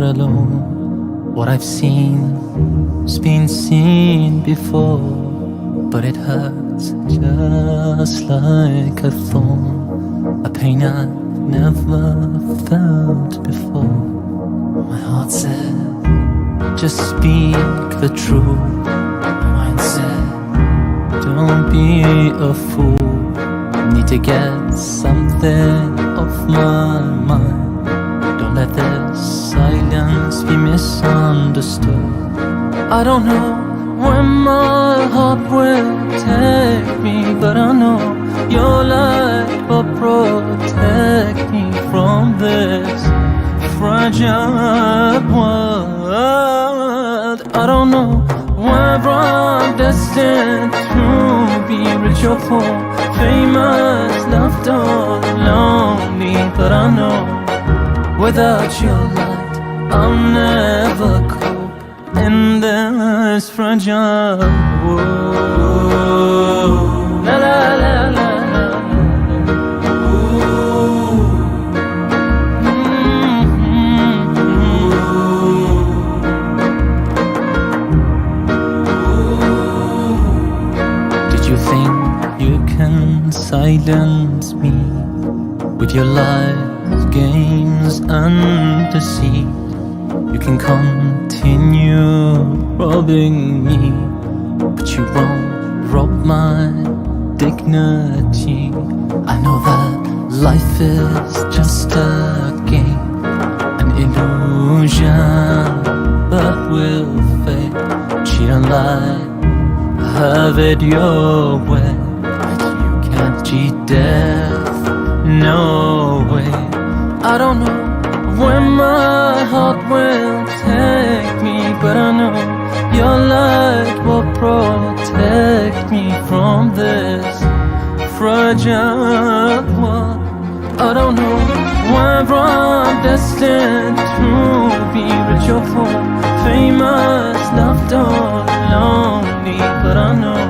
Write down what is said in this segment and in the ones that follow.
alone. What I've seen's been seen before, but it hurts just like a thorn, a pain I've never felt before. My heart said, just speak the truth. My mind said, don't be a fool. Need to get something off my mind. Don't let this silence be misunderstood. I don't know where my heart will take me, but I know your light will protect me from this fragile world. I don't know whether I'm destined to be rich or poor, famous, loved or lonely, but I know without your light I'll never cope in this fragile world. La la la la. Silence me with your lies, games and deceit. You can continue robbing me, but you won't rob my dignity. I know that life is just a game, an illusion that will fade. Cheat and lie, have it your way. Cheat death, no way. I don't know where my heart will take me, but I know your light will protect me from this fragile world. I don't know whether I'm destined to be rich or poor, famous, loved or lonely, but I know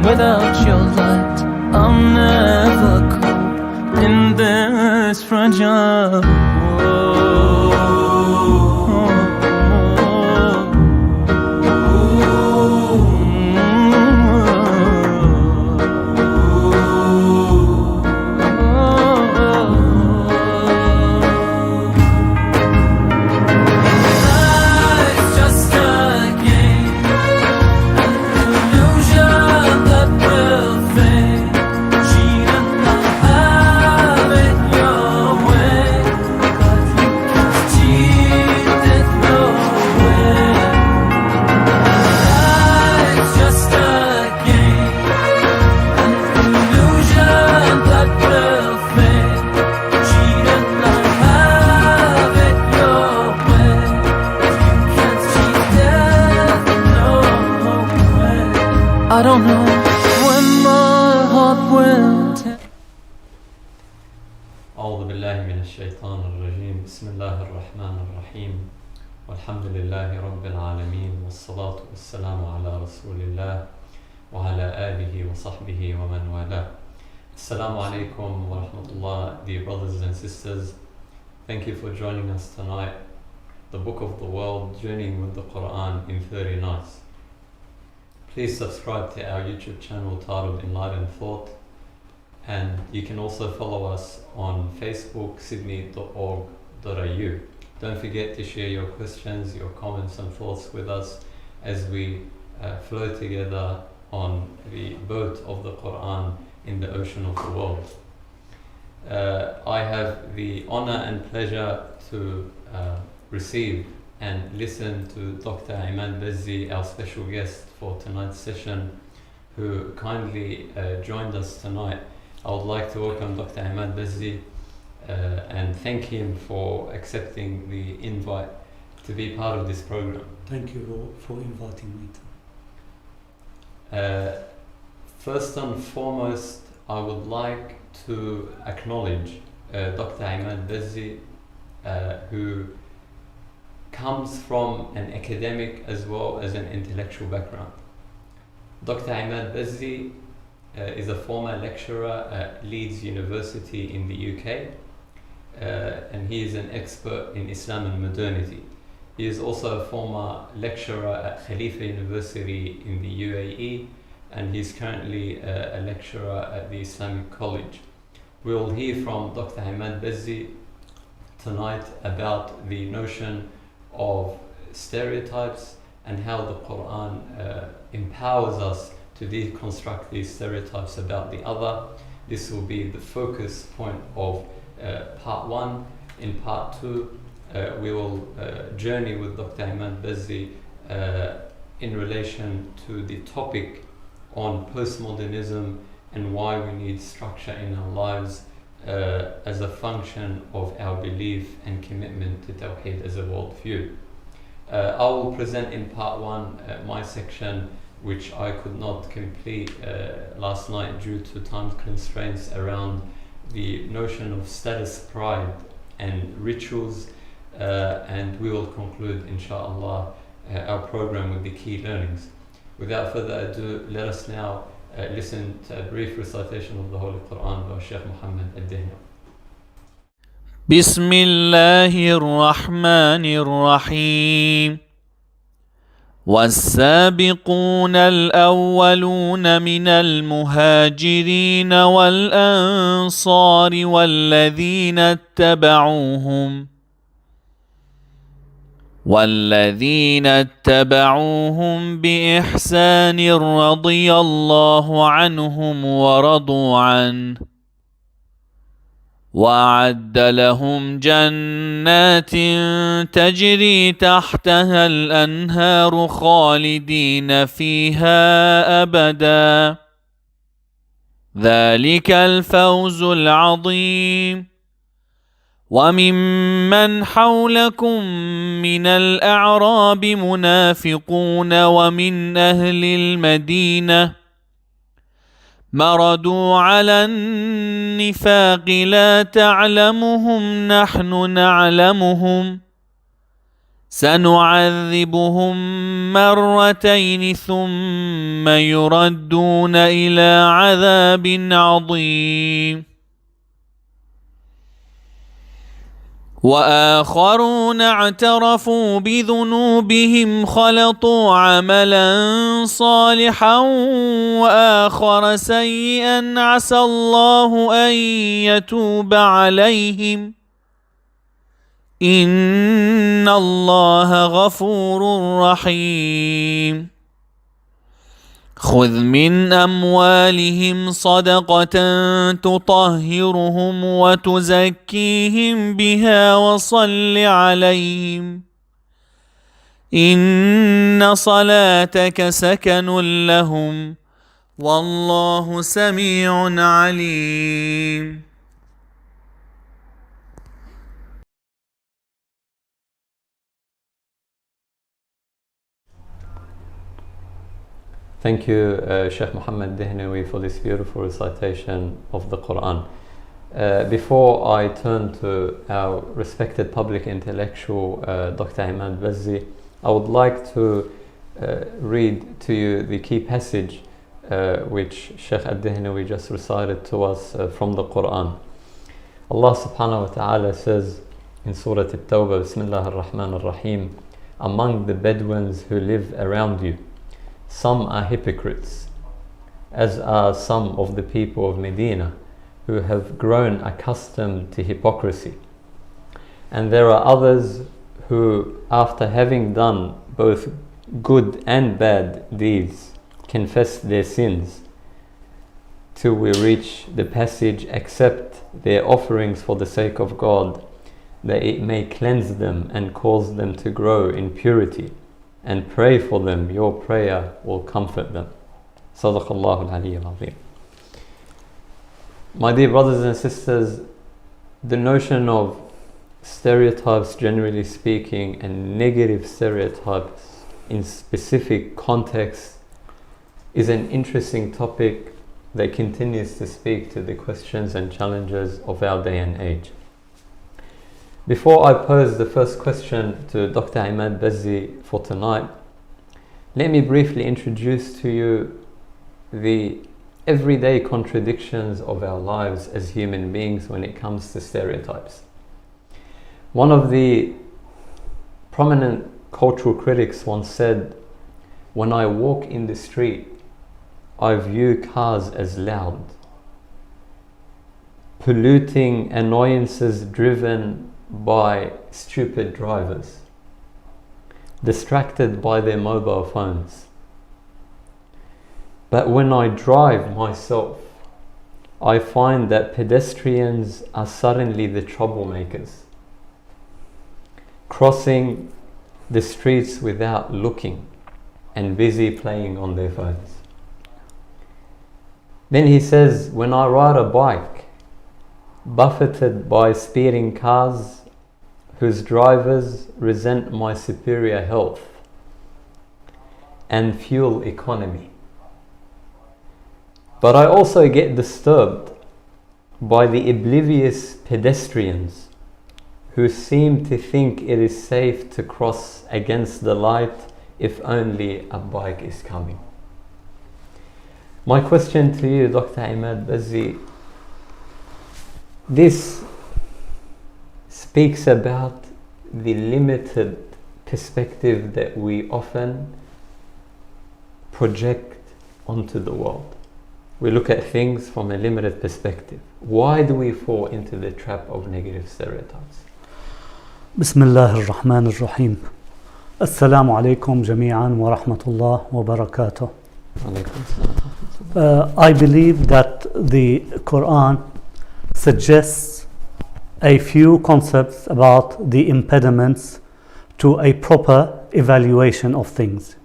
without your light I'll never cope in this fragile world. I don't know when my heart will take. أعوذ بالله من الشيطان الرجيم. بسم الله الرحمن الرحيم. والحمد لله رب العالمين، والصلاة والسلام على رسول الله وعلى آله وصحبه ومن والاه. Assalamu alaikum wa rahmatullah, dear brothers and sisters. Thank you for joining us tonight. The Book of the World, Journeying with the Quran in 30 Nights. Please subscribe to our YouTube channel titled Enlightened Thought, and you can also follow us on Facebook, sydney.org.au. Don't forget to share your questions, your comments and thoughts with us as we flow together on the boat of the Quran in the ocean of the world. I have the honor and pleasure to receive and listen to Dr. Emad Bazzi, our special guest for tonight's session, who kindly joined us tonight. I would like to welcome Dr. Emad Bazzi and thank him for accepting the invite to be part of this program. Thank you for inviting me. First and foremost, I would like to acknowledge Dr. Emad Bazzi, who comes from an academic as well as an intellectual background. Dr. Emad Bazzi is a former lecturer at Leeds University in the UK. and he is an expert in Islam and modernity. He is also a former lecturer at Khalifa University in the UAE, and he's currently a lecturer at the Islamic College. We will hear from Dr. Emad Bazzi tonight about the notion of stereotypes and how the Quran empowers us to deconstruct these stereotypes about the other. This will be the focus point of part one. In part two, we will journey with Dr. Emad Bazzi in relation to the topic on postmodernism and why we need structure in our lives as a function of our belief and commitment to Tawheed as a worldview. I will present in part one my section, which I could not complete last night due to time constraints around the notion of status pride and rituals, and we will conclude, inshallah, our program with the key learnings. Without further ado, let us now listen to a brief recitation of the Holy Quran by Sheikh Mohammed al-Dihna. بسم الله الرحمن الرحيم والسابقون الأولون من المهاجرين والأنصار والذين اتبعوهم بإحسان رضي الله عنهم ورضوا عنه وأعد لهم جنات تجري تحتها الأنهار خالدين فيها أبدا ذلك الفوز العظيم وممن حولكم من الأعراب منافقون ومن أهل المدينة مردوا على النفاق لا تعلمهم نحن نعلمهم سنعذبهم مرتين ثم يردون إلى عذاب عظيم وآخرون اعترفوا بذنوبهم خلطوا عملا صالحا وآخر سيئا عسى الله أن يتوب عليهم إن الله غفور رحيم خذ من أموالهم صدقة تطهرهم وتزكيهم بها وصل عليهم إن صلاتك سكن لهم والله سميع عليم. Thank you, Sheikh Mohammed Dihnawi, for this beautiful recitation of the Quran. Before I turn to our respected public intellectual, Dr. Emad Bazzi, I would like to read to you the key passage which Sheikh Ad-Dihnawi just recited to us from the Quran. Allah subhanahu wa ta'ala says in Surah At-Tawbah, Bismillah ar-Rahman ar-Rahim, among the Bedouins who live around you, some are hypocrites, as are some of the people of Medina who have grown accustomed to hypocrisy. And there are others who, after having done both good and bad deeds, confess their sins, till we reach the passage, accept their offerings for the sake of God, that it may cleanse them and cause them to grow in purity, and pray for them, your prayer will comfort them. Sadaqallahu al-Aliyyul Azim. My dear brothers and sisters, the notion of stereotypes, generally speaking, and negative stereotypes in specific contexts is an interesting topic that continues to speak to the questions and challenges of our day and age. Before I pose the first question to Dr. Emad Bazzi for tonight, let me briefly introduce to you the everyday contradictions of our lives as human beings when it comes to stereotypes. One of the prominent cultural critics once said, "When I walk in the street, I view cars as loud, polluting annoyances driven by stupid drivers, distracted by their mobile phones. But when I drive myself, I find that pedestrians are suddenly the troublemakers, crossing the streets without looking and busy playing on their phones." Then he says, "When I ride a bike, buffeted by speeding cars whose drivers resent my superior health and fuel economy. But I also get disturbed by the oblivious pedestrians who seem to think it is safe to cross against the light if only a bike is coming." My question to you, Dr. Emad Bazzi, this speaks about the limited perspective that we often project onto the world. We look at things from a limited perspective. Why do we fall into the trap of negative stereotypes? بسم الله الرحمن الرحيم. السلام عليكم جميعا ورحمة الله وبركاته. I believe that the Quran suggests a few concepts about the impediments to a proper evaluation of things.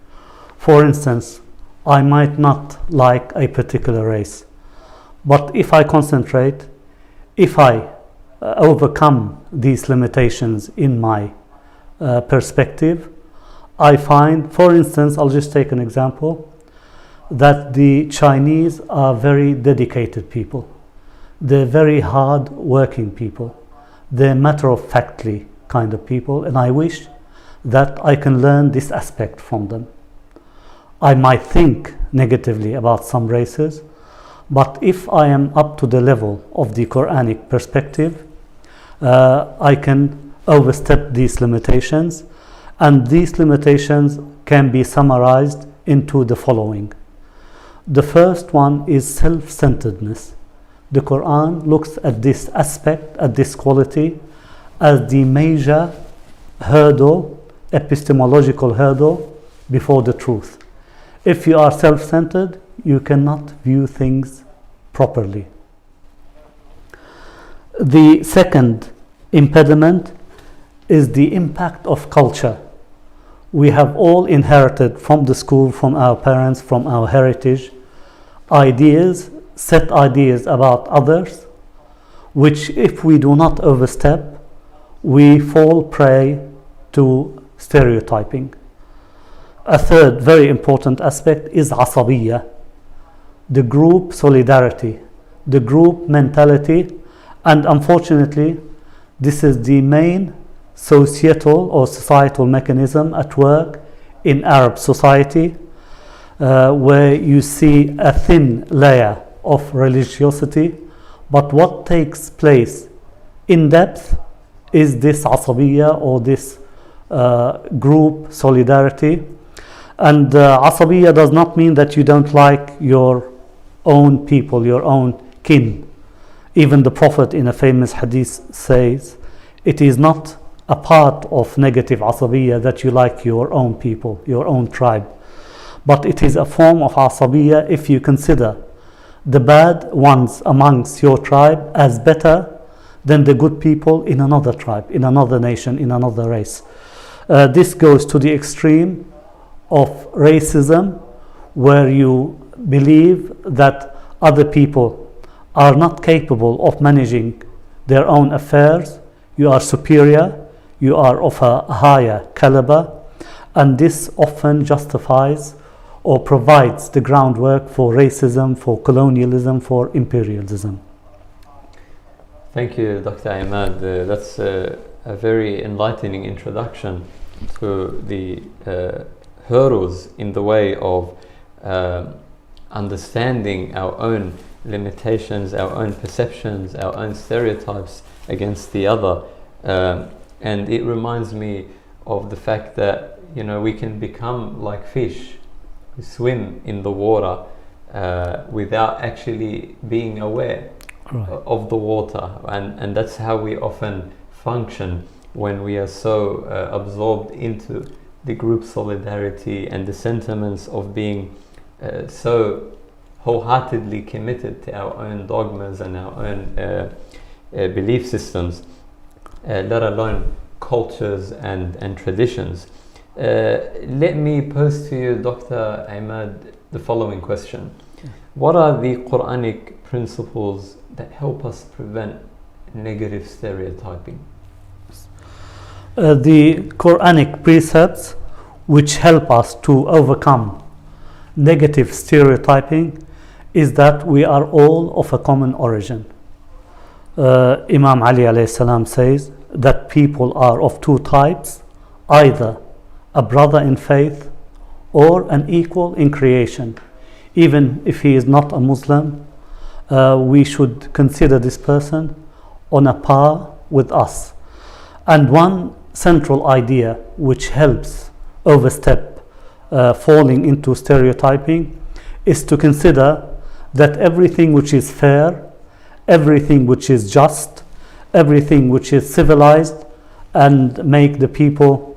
For instance, I might not like a particular race, but if I concentrate, if I overcome these limitations in my perspective, I find, for instance, I'll just take an example, that the Chinese are very dedicated people. They're very hard working people. They're matter-of-factly kind of people, and I wish that I can learn this aspect from them. I might think negatively about some races, but if I am up to the level of the Quranic perspective, I can overstep these limitations, and these limitations can be summarized into the following. The first one is self-centeredness. The Quran looks at this aspect, at this quality, as the major hurdle, epistemological hurdle before the truth. If you are self-centered, you cannot view things properly. The second impediment is the impact of culture. We have all inherited from the school, from our parents, from our heritage, ideas, set ideas about others, which if we do not overstep, we fall prey to stereotyping. A third very important aspect is asabiyya, the group solidarity, the group mentality, and unfortunately, this is the main societal or societal mechanism at work in Arab society, where you see a thin layer of religiosity, but what takes place in depth is this asabiyya or this group solidarity. And asabiyya does not mean that you don't like your own people, your own kin. Even the Prophet in a famous hadith says, it is not a part of negative asabiyya that you like your own people, your own tribe. But it is a form of asabiyya if you consider the bad ones amongst your tribe as better than the good people in another tribe, in another nation, in another race. This goes to the extreme of racism, where you believe that other people are not capable of managing their own affairs, you are superior, you are of a higher caliber, and this often justifies or provides the groundwork for racism, for colonialism, for imperialism. Thank you, Dr. Emad. That's a very enlightening introduction to the hurdles in the way of understanding our own limitations, our own perceptions, our own stereotypes against the other. And it reminds me of the fact that, we can become like fish, we swim in the water without actually being aware of the water. And that's how we often function when we are so absorbed into the group solidarity and the sentiments of being so wholeheartedly committed to our own dogmas and our own belief systems, let alone cultures and traditions. Let me pose to you, Dr. Emad, the following question. What are the Quranic principles that help us prevent negative stereotyping? The Quranic precepts which help us to overcome negative stereotyping is that we are all of a common origin. Imam Ali alayhi salam says that people are of two types, either a brother in faith or an equal in creation. Even if he is not a Muslim, we should consider this person on a par with us. And one central idea which helps overstep falling into stereotyping is to consider that everything which is fair, everything which is just, everything which is civilized, and make the people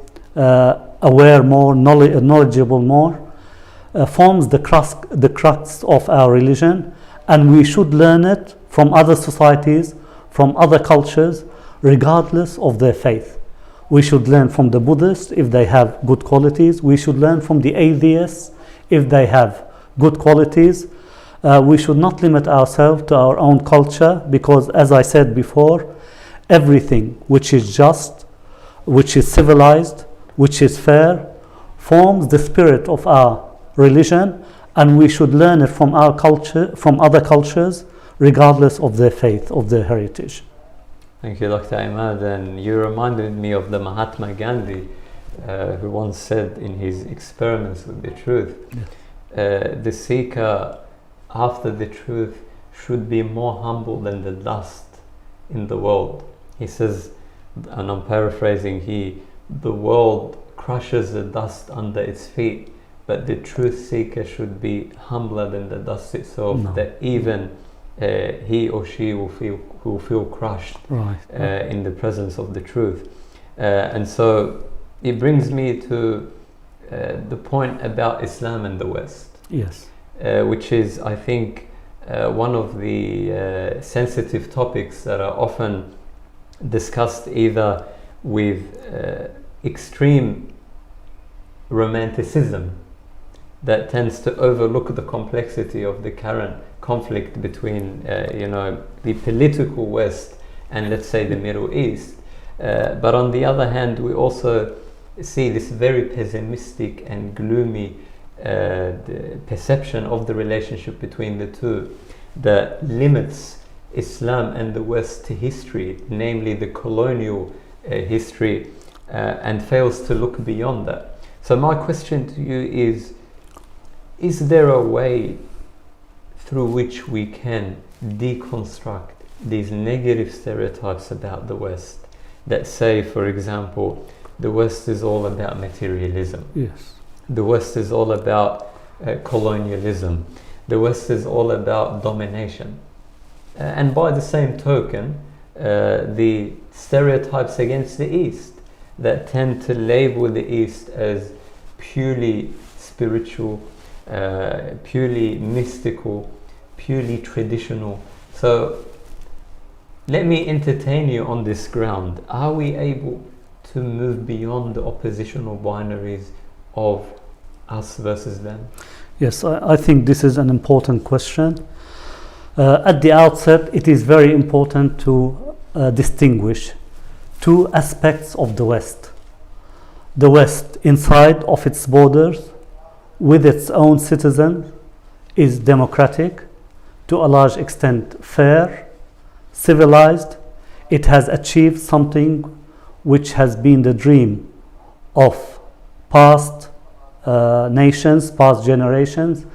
aware more, knowledgeable more, forms the crux of our religion, and we should learn it from other societies, from other cultures, regardless of their faith. We should learn from the Buddhists if they have good qualities. We should learn from the atheists if they have good qualities. We should not limit ourselves to our own culture, because, as I said before, everything which is just, which is civilized, which is fair, forms the spirit of our religion, and we should learn it from our culture, from other cultures, regardless of their faith, of their heritage. Thank you, Dr. Emad. And you reminded me of the Mahatma Gandhi, who once said in his Experiments with the Truth, the seeker after the truth should be more humble than the dust in the world. He says, and I'm paraphrasing, the world crushes the dust under its feet, but the truth seeker should be humbler than the dust itself, that even he or she will feel crushed in the presence of the truth. And so it brings me to the point about Islam and the West. Yes. Which is, I think, one of the sensitive topics that are often discussed either with extreme romanticism that tends to overlook the complexity of the current conflict between the political West and, let's say, the Middle East. But on the other hand, we also see this very pessimistic and gloomy the perception of the relationship between the two that limits Islam and the West to history, namely the colonial history, and fails to look beyond that. So my question to you is there a way through which we can deconstruct these negative stereotypes about the West that say, for example, the West is all about materialism? Yes. The West is all about colonialism. The West is all about domination. And by the same token, the stereotypes against the East that tend to label the East as purely spiritual, purely mystical, purely traditional. So let me entertain you on this ground. Are we able to move beyond the oppositional binaries of us versus them? Yes, I think this is an important question. At the outset, it is very important to distinguish two aspects of the West. The West, inside of its borders, with its own citizens, is democratic, to a large extent fair, civilized. It has achieved something which has been the dream of past nations, past generations,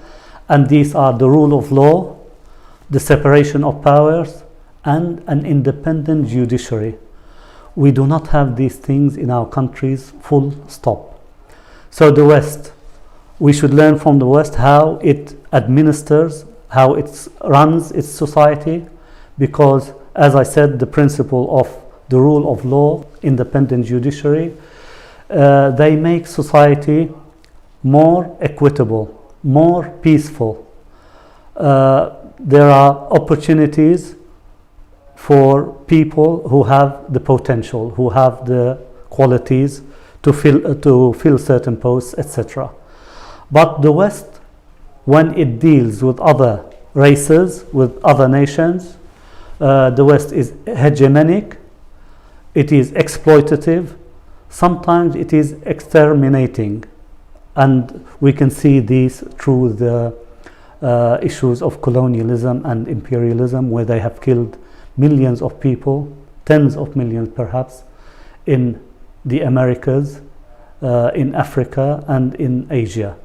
and these are the rule of law, the separation of powers, and an independent judiciary. We do not have these things in our countries, full stop. So the West, we should learn from the West how it administers, how it runs its society, because, as I said, the principle of the rule of law, independent judiciary, they make society more equitable, more peaceful. There are opportunities for people who have the potential, who have the qualities to fill certain posts, etc. But the West, when it deals with other races, with other nations, the West is hegemonic, it is exploitative, sometimes it is exterminating. And we can see these through the issues of colonialism and imperialism, where they have killed millions of people, tens of millions perhaps, in the Americas, in Africa and in Asia.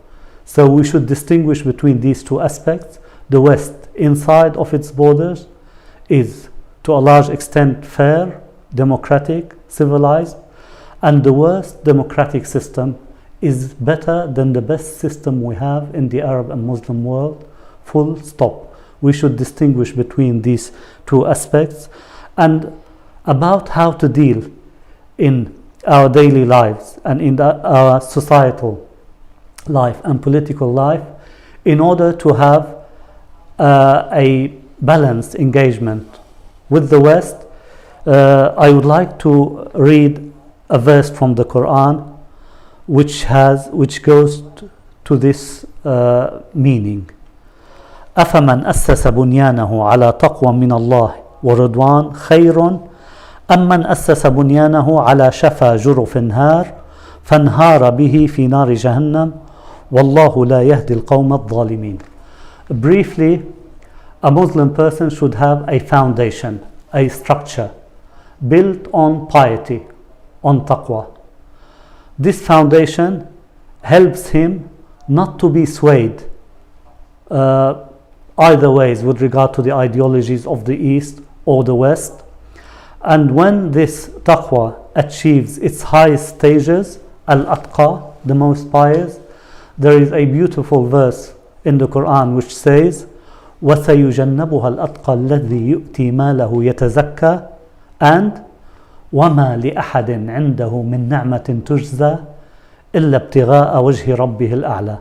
So we should distinguish between these two aspects. The West, inside of its borders, is to a large extent fair, democratic, civilized, and the worst democratic system is better than the best system we have in the Arab and Muslim world, full stop. We should distinguish between these two aspects. And about how to deal in our daily lives and in our societal life and political life, in order to have a balanced engagement with the West, I would like to read a verse from the Quran which goes to this meaning. أفمن أسس بنيانه على تقوى من الله ورضوان خير أم من أسس بنيانه على شفا جرف هار فانهار به في نار جهنم والله لا يهدي القوم الظالمين. Briefly, a Muslim person should have a foundation, a structure built on piety, on taqwa. This foundation helps him not to be swayed either ways with regard to the ideologies of the East or the West. And when this taqwa achieves its highest stages, al-atqa, the most pious, there is a beautiful verse in the Quran which says, وَسَيُجَنَّبُهَا الْأَتْقَى الَّذِي يُؤْتِي مَالَهُ يَتَزَكَّى and وَمَا لِأَحَدٍ عِنْدَهُ مِنْ نَعْمَةٍ تُجْزَى إِلَّا ابْتِغَاءَ وَجْهِ رَبِّهِ الْأَعْلَى.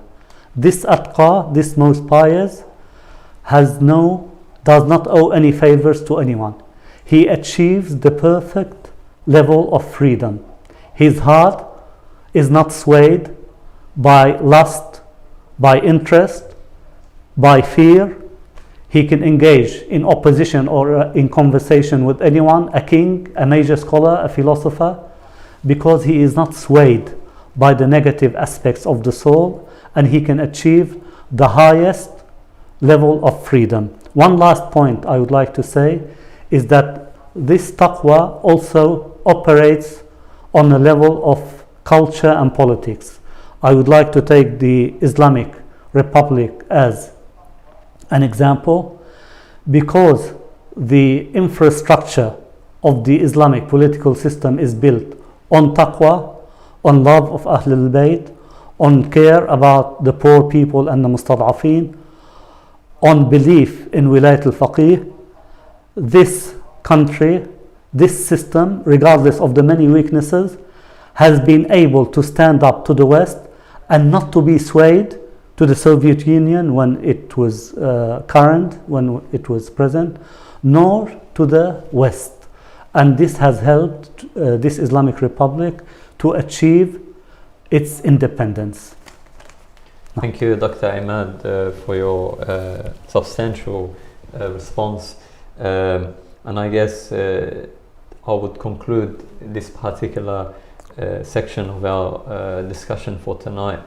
This atqa, this most pious, does not owe any favors to anyone. He achieves the perfect level of freedom. His heart is not swayed by lust, by interest, by fear. He can engage in opposition or in conversation with anyone, a king, a major scholar, a philosopher, because he is not swayed by the negative aspects of the soul, and he can achieve the highest level of freedom. One last point I would like to say is that this taqwa also operates on a level of culture and politics. I would like to take the Islamic Republic as an example, because the infrastructure of the Islamic political system is built on taqwa, on love of Ahlul Bayt, on care about the poor people and the mustad'afin, on belief in wilayat al-faqih. This country, this system, regardless of the many weaknesses, has been able to stand up to the West and not to be swayed to the Soviet Union when it was current, when it was present, nor to the West. And this has helped this Islamic Republic to achieve its independence. Thank you, Dr. Emad, for your substantial response. And I guess I would conclude this particular section of our discussion for tonight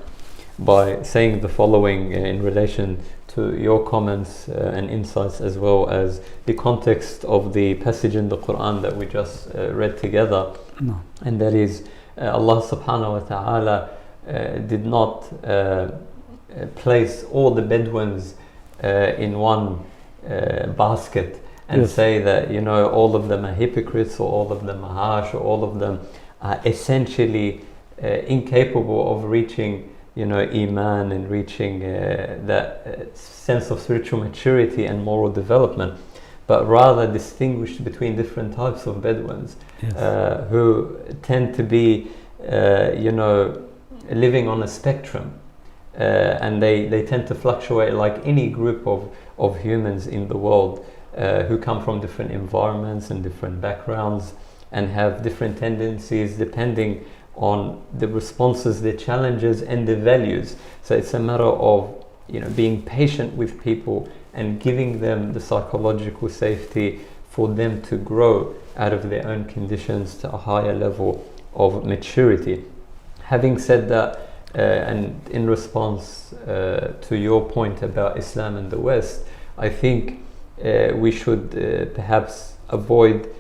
by saying the following in relation to your comments and insights, as well as the context of the passage in the Quran that we just read together. No. And that is, Allah subhanahu wa ta'ala did not place all the Bedouins in one basket and Yes. say that, you know, all of them are hypocrites, or all of them are harsh, or all of them are essentially incapable of reaching, you know, Iman and reaching that sense of spiritual maturity and moral development, but rather distinguish between different types of Bedouins. Yes. Who tend to be, you know, living on a spectrum, and they tend to fluctuate like any group of humans in the world, who come from different environments and different backgrounds and have different tendencies depending on the responses, the challenges and the values. So it's a matter of, you know, being patient with people and giving them the psychological safety for them to grow out of their own conditions to a higher level of maturity. Having said that, and in response to your point about Islam and the West, I think we should perhaps avoid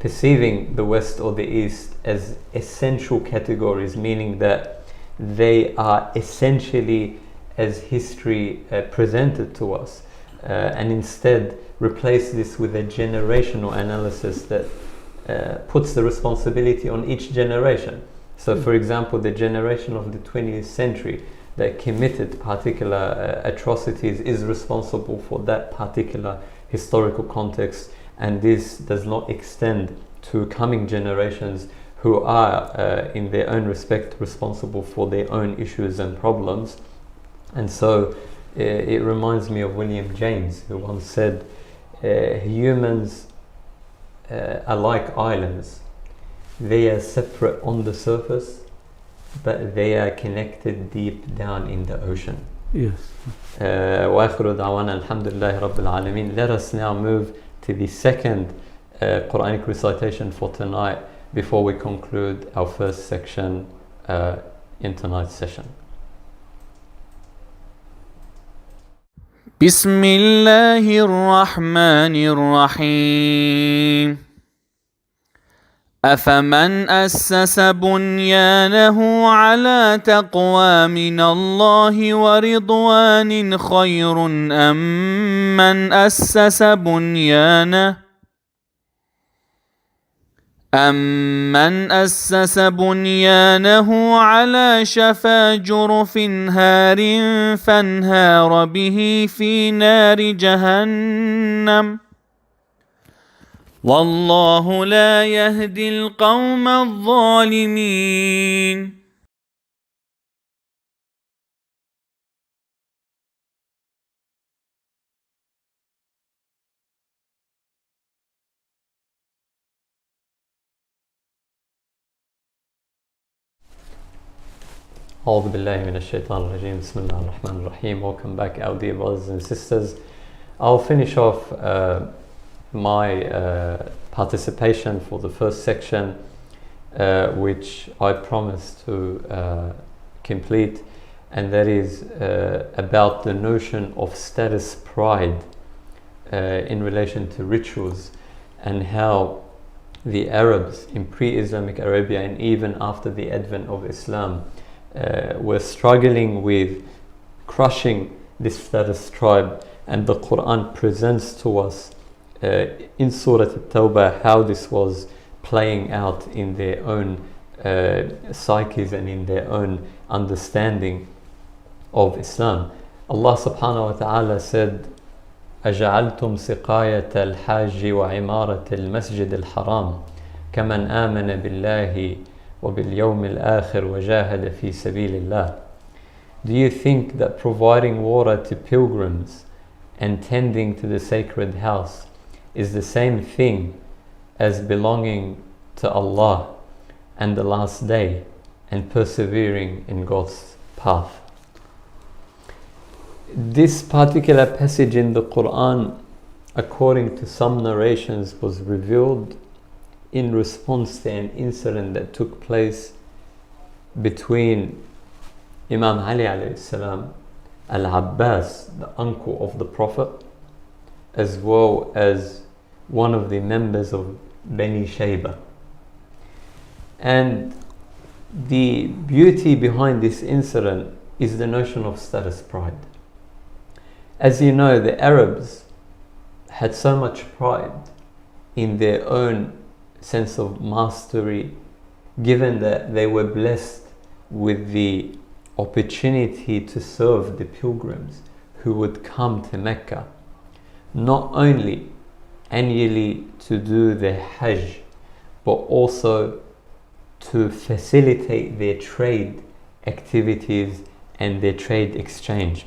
perceiving the West or the East as essential categories, meaning that they are essentially as history presented to us, and instead replace this with a generational analysis that puts the responsibility on each generation. So for example, the generation of the 20th century that committed particular atrocities is responsible for that particular historical context, and this does not extend to coming generations who are in their own respect responsible for their own issues and problems. And so it reminds me of William James, who once said, humans are like islands. They are separate on the surface, but they are connected deep down in the ocean. Yes. وآخر دعوانا الحمد لله رب العالمين. Let us now move to the second Quranic recitation for tonight before we conclude our first section in tonight's session. بسم الله الرحمن الرحيم أفمن أسس بنيانه على تقوى من الله ورضوان خير أم من أسس بنيانه على شفا جرف هار فانهار به في نار جهنم والله لا يهدي القوم الظالمين. أعوذ بالله من الشيطان الرجيم. بسم الله الرحمن الرحيم. Welcome back, our dear brothers and sisters. I'll finish off my participation for the first section, which I promised to complete, and that is about the notion of status pride in relation to rituals, and how the Arabs in pre-Islamic Arabia and even after the advent of Islam were struggling with crushing this status tribe, and the Quran presents to us in Surah At-Tawbah how this was playing out in their own psyches and in their own understanding of Islam. Allah subhanahu wa ta'ala said, أَجَعَلْتُمْ سِقَايَةَ الْحَاجِّ وَعِمَارَةَ الْمَسْجِدِ الْحَرَامِ كَمَنْ آمَنَ بِاللَّهِ وَبِالْيَوْمِ الْآخِرِ وَجَاهَدَ فِي سَبِيلِ اللَّهِ. Do you think that providing water to pilgrims and tending to the sacred house is the same thing as belonging to Allah and the last day and persevering in God's path? This particular passage in the Quran, according to some narrations, was revealed in response to an incident that took place between Imam Ali alayhi salam, Al-Abbas, the uncle of the Prophet, as well as one of the members of Bani Shayba. And the beauty behind this incident is the notion of status pride. As you know, the Arabs had so much pride in their own sense of mastery, given that they were blessed with the opportunity to serve the pilgrims who would come to Mecca, not only annually to do the Hajj, but also to facilitate their trade activities and their trade exchange.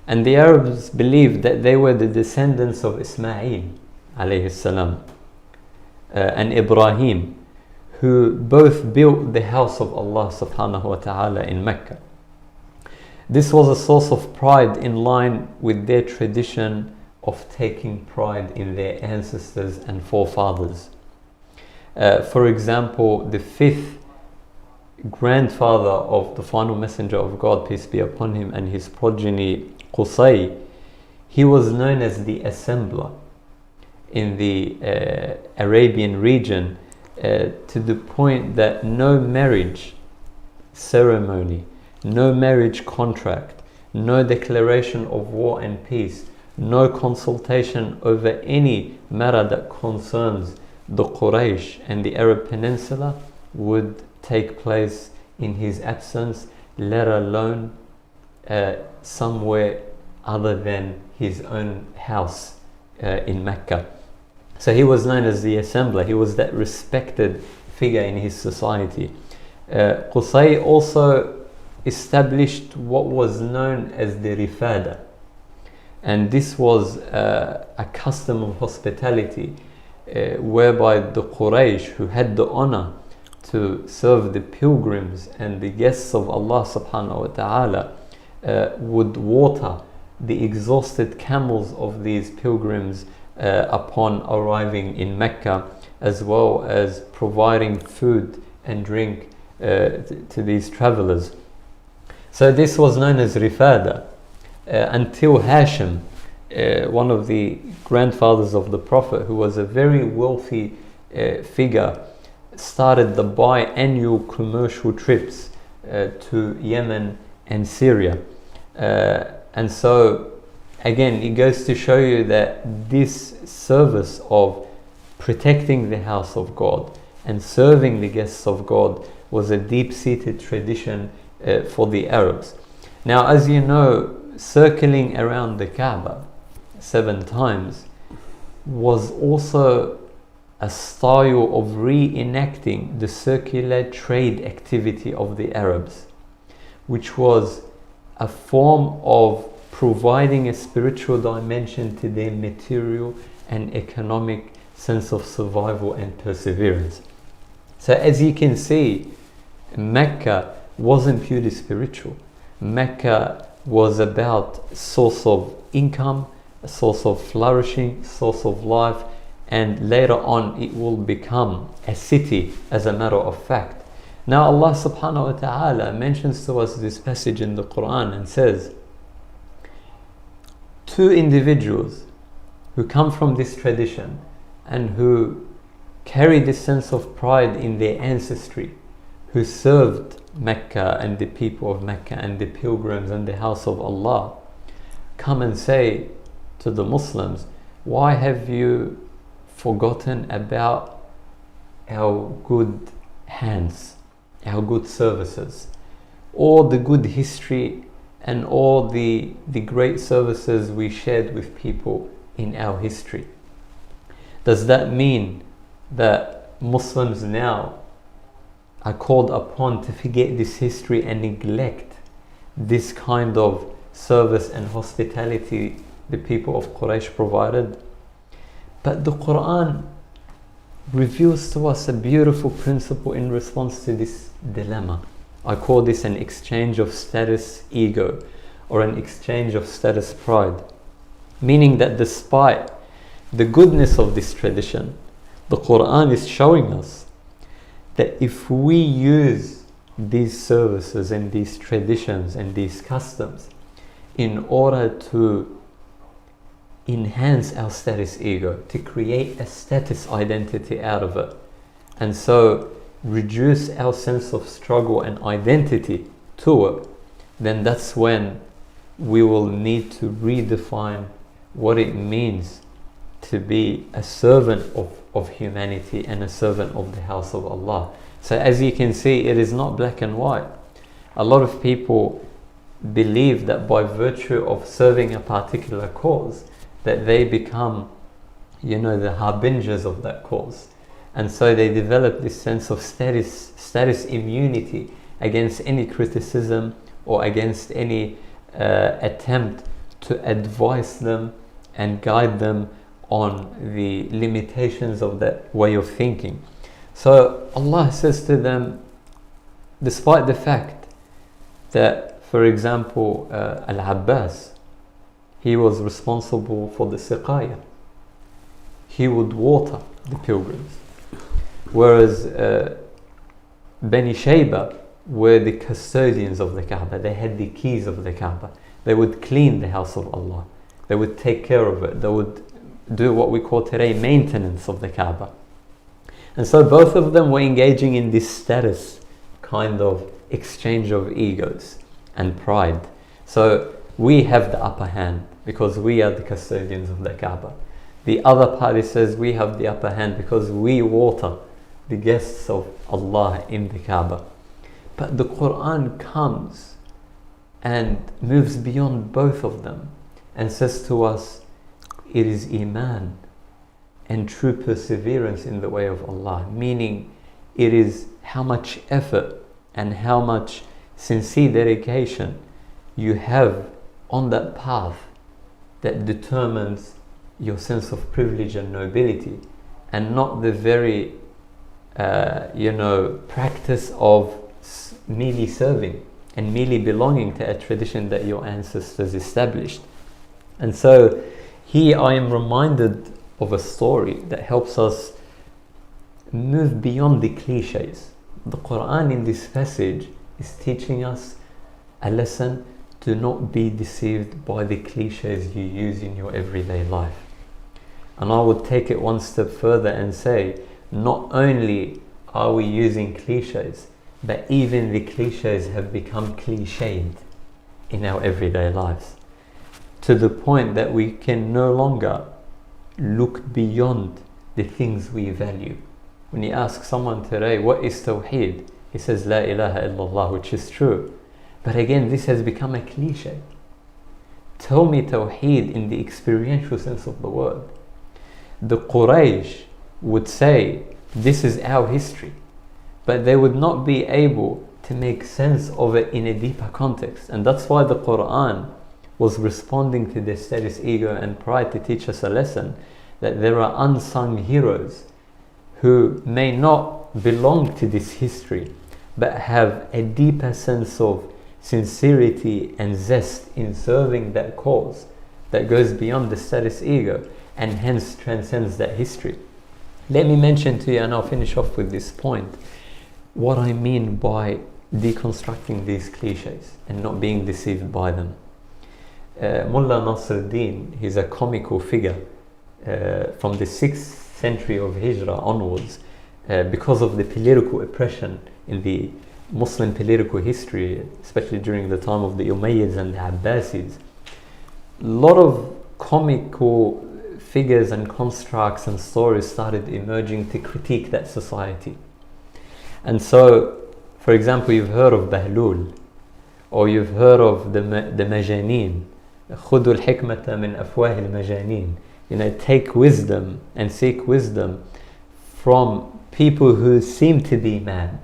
And the Arabs believed that they were the descendants of Ismail alayhi salam and Ibrahim, who both built the house of Allah subhanahu wa ta'ala in Mecca. This was a source of pride in line with their tradition of taking pride in their ancestors and forefathers. For example, the fifth grandfather of the final messenger of God, peace be upon him, and his progeny, Qusay, he was known as the assembler in the Arabian region, to the point that no marriage ceremony, no marriage contract, no declaration of war and peace, no consultation over any matter that concerns the Quraysh and the Arab Peninsula would take place in his absence, let alone somewhere other than his own house in Mecca. So he was known as the assembler. He was that respected figure in his society. Qusay also established what was known as the rifada, and this was a custom of hospitality whereby the Quraysh, who had the honor to serve the pilgrims and the guests of Allah subhanahu wa ta'ala, would water the exhausted camels of these pilgrims upon arriving in Mecca, as well as providing food and drink to these travelers. So this was known as rifada until Hashim, one of the grandfathers of the Prophet, who was a very wealthy figure, started the biannual commercial trips to Yemen and Syria. And so again, it goes to show you that this service of protecting the house of God and serving the guests of God was a deep-seated tradition for the Arabs. Now, as you know, circling around the Kaaba 7 times was also a style of reenacting the circular trade activity of the Arabs, which was a form of providing a spiritual dimension to their material and economic sense of survival and perseverance. So as you can see, Mecca wasn't purely spiritual. Mecca was about a source of income, a source of flourishing, source of life, and later on it will become a city, as a matter of fact. Now Allah subhanahu wa ta'ala mentions to us this passage in the Quran and says, 2 individuals who come from this tradition and who carry this sense of pride in their ancestry, who served Mecca and the people of Mecca and the pilgrims and the house of Allah, come and say to the Muslims, why have you forgotten about our good hands, our good services, all the good history and all the great services we shared with people in our history? Does that mean that Muslims now are called upon to forget this history and neglect this kind of service and hospitality the people of Quraysh provided? But the Quran reveals to us a beautiful principle in response to this dilemma. I call this an exchange of status ego, or an exchange of status pride. Meaning that despite the goodness of this tradition, the Quran is showing us that if we use these services and these traditions and these customs in order to enhance our status ego, to create a status identity out of it, and so reduce our sense of struggle and identity to it, then that's when we will need to redefine what it means to be a servant of humanity and a servant of the house of Allah. So as you can see, it is not black and white. A lot of people believe that by virtue of serving a particular cause, that they become, you know, the harbingers of that cause. And so they develop this sense of status immunity against any criticism or against any attempt to advise them and guide them on the limitations of that way of thinking. So Allah says to them, despite the fact that, for example, Al-Abbas, he was responsible for the siqaya. He would water the pilgrims. Whereas Bani Shayba were the custodians of the Kaaba. They had the keys of the Kaaba. They would clean the house of Allah. They would take care of it. They would do what we call today maintenance of the Kaaba. And so both of them were engaging in this status kind of exchange of egos and pride. So we have the upper hand because we are the custodians of the Kaaba. The other party says we have the upper hand because we water the guests of Allah in the Kaaba. But the Quran comes and moves beyond both of them and says to us, it is Iman and true perseverance in the way of Allah, meaning it is how much effort and how much sincere dedication you have on that path that determines your sense of privilege and nobility, and not the very practice of merely serving and merely belonging to a tradition that your ancestors established. And so here I am reminded of a story that helps us move beyond the cliches. The Quran in this passage is teaching us a lesson to not be deceived by the cliches you use in your everyday life. And I would take it one step further and say, not only are we using cliches, but even the cliches have become cliched in our everyday lives, to the point that we can no longer look beyond the things we value. When you ask someone today, what is Tawheed? He says, La ilaha illallah, which is true. But again, this has become a cliche. Tell me Tawheed in the experiential sense of the word. The Quraysh would say, this is our history, but they would not be able to make sense of it in a deeper context. And that's why the Quran was responding to their status, ego and pride to teach us a lesson that there are unsung heroes who may not belong to this history, but have a deeper sense of sincerity and zest in serving that cause that goes beyond the status ego and hence transcends that history. Let me mention to you, and I'll finish off with this point, what I mean by deconstructing these cliches and not being deceived by them. Mullah Nasruddin, he's a comical figure from the 6th century of Hijrah onwards, because of the political oppression in the Muslim political history, especially during the time of the Umayyads and the Abbasis. A lot of comical figures and constructs and stories started emerging to critique that society. And so, for example, you've heard of Bahlul, or you've heard of the Majaneen. خُذُوا الْحِكْمَةَ مِنْ أَفْوَاهِ الْمَجَانِينَ. Take wisdom and seek wisdom from people who seem to be mad.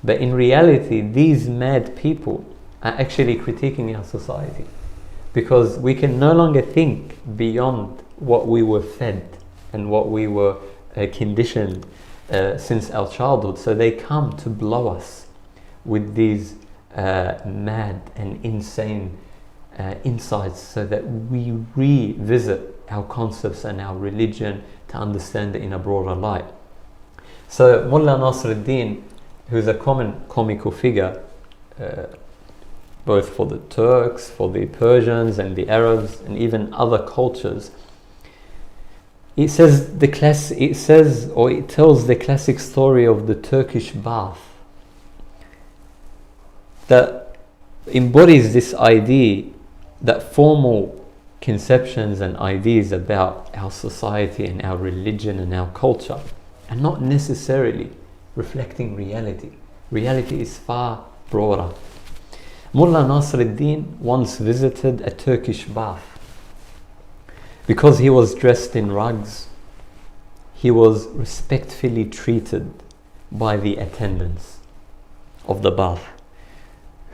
But in reality, these mad people are actually critiquing our society, because we can no longer think beyond what we were fed and what we were conditioned since our childhood. So they come to blow us with these mad and insane insights so that we revisit our concepts and our religion to understand it in a broader light. So Mullah Nasruddin, who's a common comical figure both for the Turks, for the Persians and the Arabs and even other cultures, it tells the classic story of the Turkish bath that embodies this idea that formal conceptions and ideas about our society and our religion and our culture, and not necessarily reflecting reality. Reality is far broader. Mullah Nasruddin once visited a Turkish bath. Because he was dressed in rugs, he was respectfully treated by the attendants of the bath,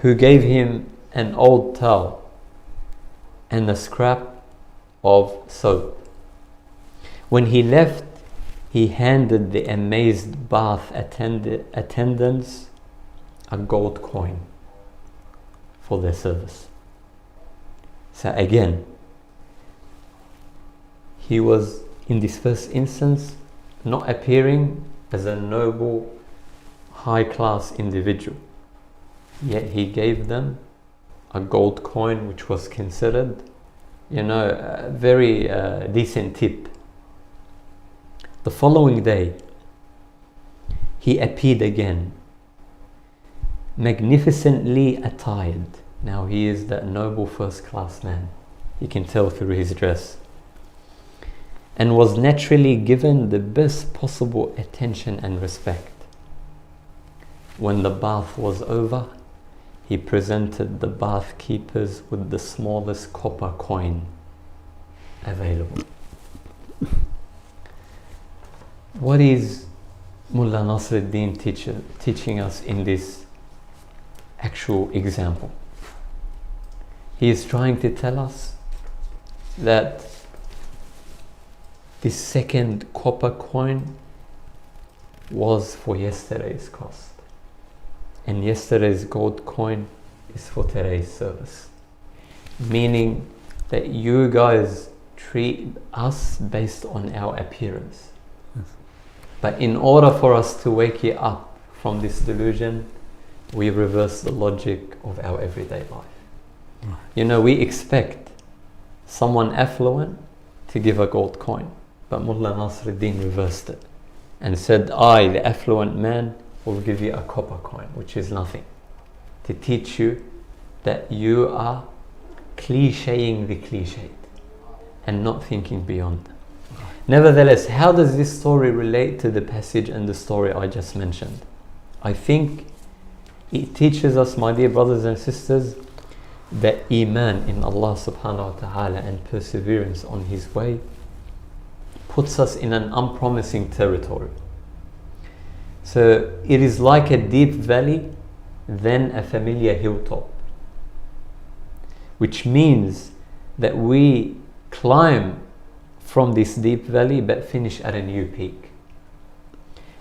who gave him an old towel and a scrap of soap. When he left, he handed the amazed bath attendants a gold coin for their service. So again, he was, in this first instance, not appearing as a noble, high-class individual. Yet he gave them a gold coin, which was considered, a very decent tip. The following day, he appeared again, magnificently attired. Now he is that noble first-class man. You can tell through his dress. And was naturally given the best possible attention and respect. When the bath was over, he presented the bath keepers with the smallest copper coin available. What is Mullah Nasruddin teaching us in this actual example? He is trying to tell us that this second copper coin was for yesterday's cost, and yesterday's gold coin is for today's service. Meaning that you guys treat us based on our appearance. But in order for us to wake you up from this delusion, we reverse the logic of our everyday life. We expect someone affluent to give a gold coin. But Mullah Nasruddin reversed it and said, I, the affluent man, will give you a copper coin, which is nothing, to teach you that you are clichéing the cliched and not thinking beyond them. Nevertheless, how does this story relate to the passage and the story I just mentioned? I think it teaches us, my dear brothers and sisters, that Iman in Allah subhanahu wa ta'ala and perseverance on His way puts us in an unpromising territory. So it is like a deep valley, then a familiar hilltop, which means that we climb from this deep valley but finish at a new peak.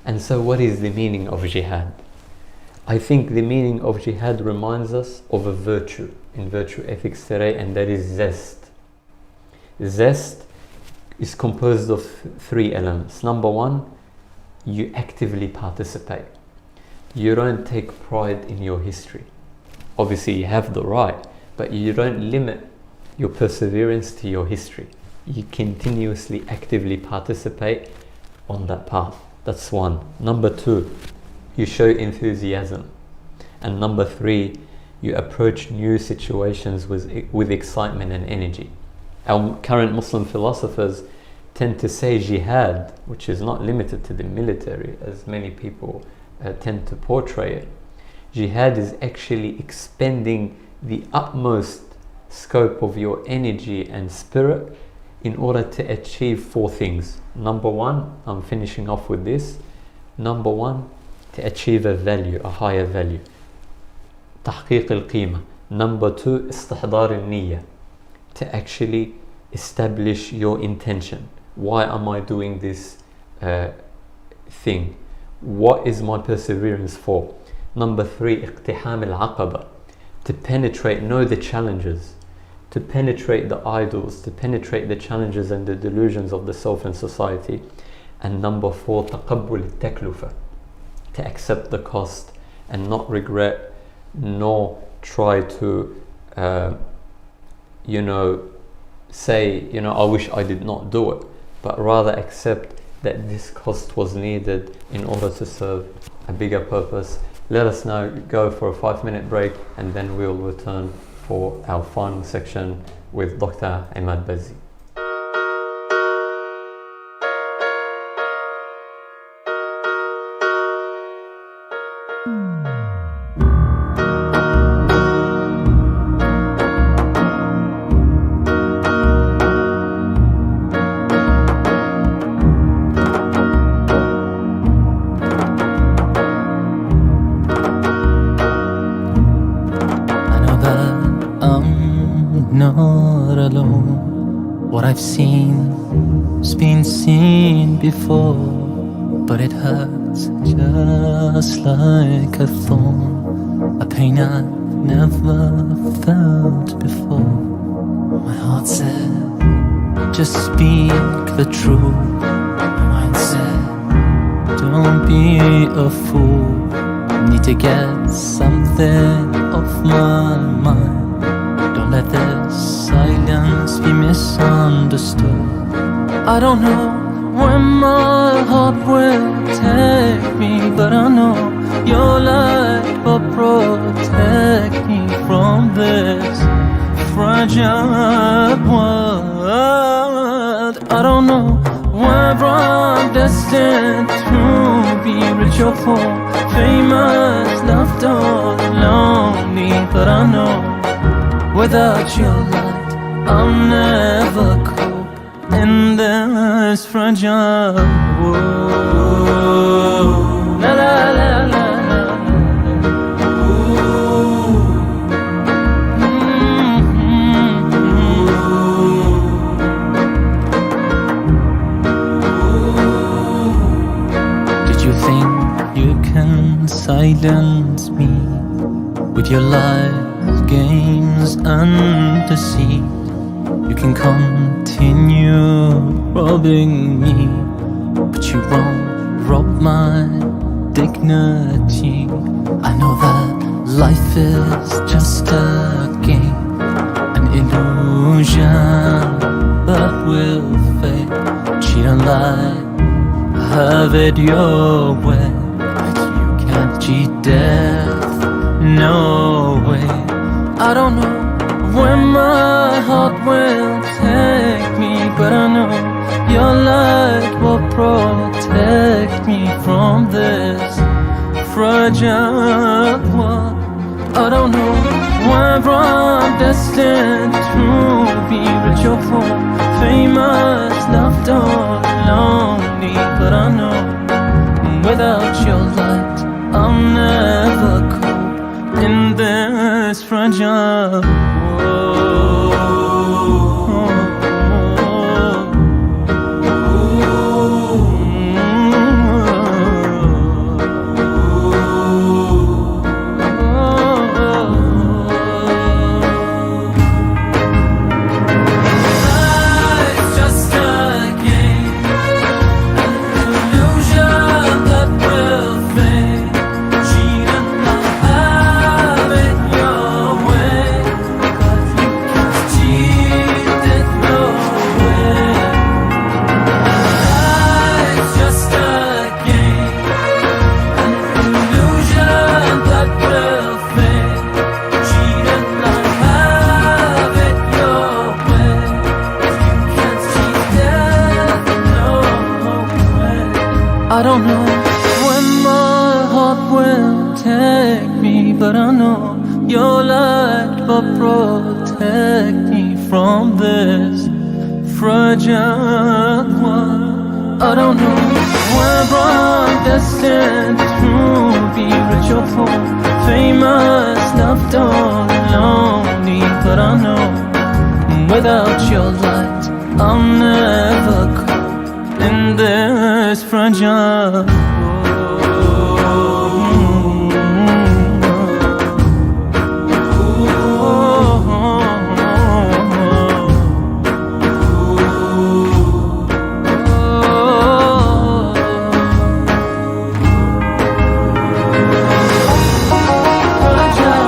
And so what is the meaning of jihad? I think the meaning of jihad reminds us of a virtue in virtue ethics today, and that is zest. Zest is composed of three elements. Number one, you actively participate. You don't take pride in your history. Obviously you have the right, but you don't limit your perseverance to your history. You continuously, actively participate on that path. That's one. Number two, you show enthusiasm. And number three, you approach new situations with excitement and energy. Our current Muslim philosophers tend to say jihad, which is not limited to the military as many people tend to portray it. Jihad is actually expending the utmost scope of your energy and spirit in order to achieve four things. Number one, I'm finishing off with this. Number one, to achieve a value, a higher value. تحقيق القيمة. Number two, استحضار النية. To actually establish your intention. Why am I doing this thing? What is my perseverance for? Number three, اقتحام العقبة. To penetrate, know the challenges. To penetrate the idols, to penetrate the challenges and the delusions of the self and society. And number four, تقبل التكلفة. To accept the cost and not regret, nor try to say, I wish I did not do it, but rather accept that this cost was needed in order to serve a bigger purpose. Let us now go for a 5-minute break, and then we'll return for our fun section with Dr. Emad Bazzi. Not alone. What I've seen's been seen before, but it hurts just like a thorn, a pain I've never felt before. My heart said, just speak the truth. My mind said, don't be a fool. Need to get something off my mind. Don't let this silence be misunderstood. I don't know where my heart will take me, but I know your light will protect me from this fragile world. I don't know whether I'm destined to be rich or poor, famous, loved or lonely, but I know without your light, I'll never cope in this fragile world. La la la la la. Did you think you can silence me with your lies, games and deceit? You can continue robbing me, but you won't rob my dignity. I know that life is just a game, an illusion that will fade. Cheat and lie, have it your way, but you can't cheat death, no way. I don't know where my heart will take me, but I know your light will protect me from this fragile world. I don't know whether I'm destined to be rich or poor, famous, loved or lonely, but I know without your light I'll never cope in this fragile world. I don't know when my heart will take me, but I know your light will protect me from this fragile world. I don't know whether I'm destined to be rich or poor, famous, loved or lonely, but I know without your light I'll never cope in this fragile world. Fragile.